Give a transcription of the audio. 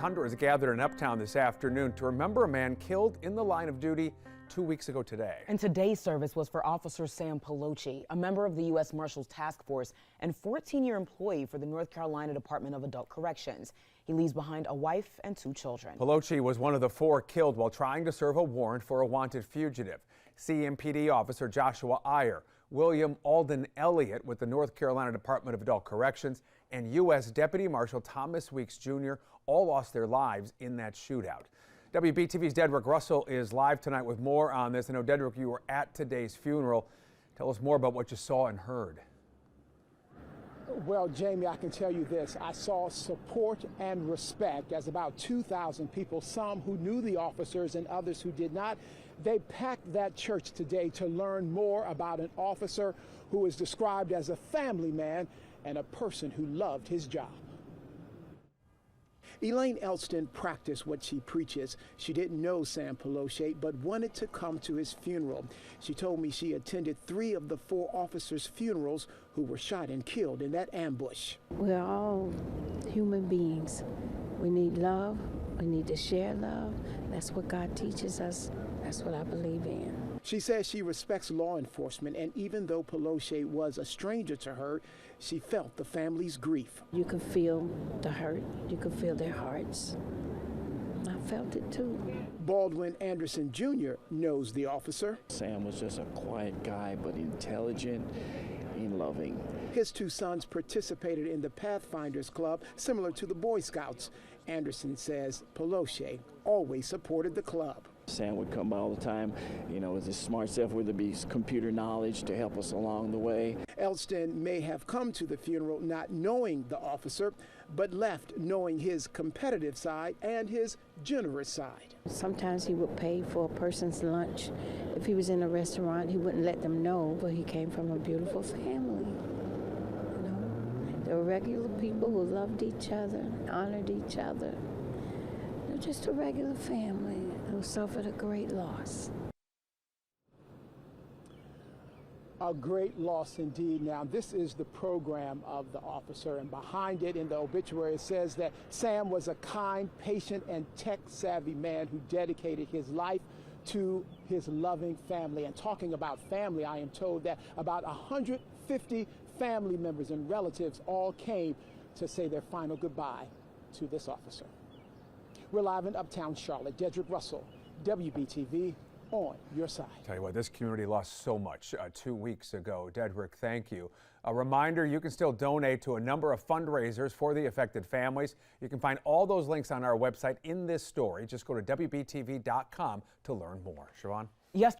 hundreds gathered in Uptown this afternoon to remember a man killed in the line of duty 2 weeks ago today. And today's service was for Officer Sam Poloche, a member of the U.S. Marshals Task Force and 14-year employee for the North Carolina Department of Adult Corrections. He leaves behind a wife and 2 children. Poloche was one of the 4 killed while trying to serve a warrant for a wanted fugitive. CMPD Officer Joshua Iyer, William Alden Elliott with the North Carolina Department of Adult Corrections, and U.S. Deputy Marshal Thomas Weeks Jr. all lost their lives in that shootout. WBTV's Dedrick Russell is live tonight with more on this. I know, Dedrick, you were at today's funeral. Tell us more about what you saw and heard. Well, Jamie, I can tell you this. I saw support and respect as about 2,000 people, some who knew the officers and others who did not. They packed that church today to learn more about an officer who is described as a family man and a person who loved his job. Elaine Elston practiced what she preaches. She didn't know Sam Poloche, but wanted to come to his funeral. She told me she attended 3 of the 4 officers' funerals who were shot and killed in that ambush. We're all human beings. We need love. We need to share love. That's what God teaches us. That's what I believe in. She says she respects law enforcement, and even though Poloche was a stranger to her, she felt the family's grief. You can feel the hurt. You can feel their hearts. I felt it too. Baldwin Anderson Jr. knows the officer. Sam was just a quiet guy, but intelligent and loving. His 2 sons participated in the Pathfinders Club, similar to the Boy Scouts. Anderson says Poloche always supported the club. Sam would come by all the time, with his smart stuff, whether it be computer knowledge to help us along the way. Elston may have come to the funeral not knowing the officer, but left knowing his competitive side and his generous side. Sometimes he would pay for a person's lunch. If he was in a restaurant, he wouldn't let them know, but he came from a beautiful family. They were regular people who loved each other, honored each other. They were just a regular family who suffered a great loss. A great loss indeed. Now, this is the program of the officer, and behind it in the obituary it says that Sam was a kind, patient, and tech-savvy man who dedicated his life to his loving family. And talking about family, I am told that about 150 family members and relatives all came to say their final goodbye to this officer. We're live in Uptown Charlotte. Dedrick Russell, WBTV, on your side. Tell you what, this community lost so much 2 weeks ago. Dedrick, thank you. A reminder, you can still donate to a number of fundraisers for the affected families. You can find all those links on our website in this story. Just go to WBTV.com to learn more. Siobhan? Yes.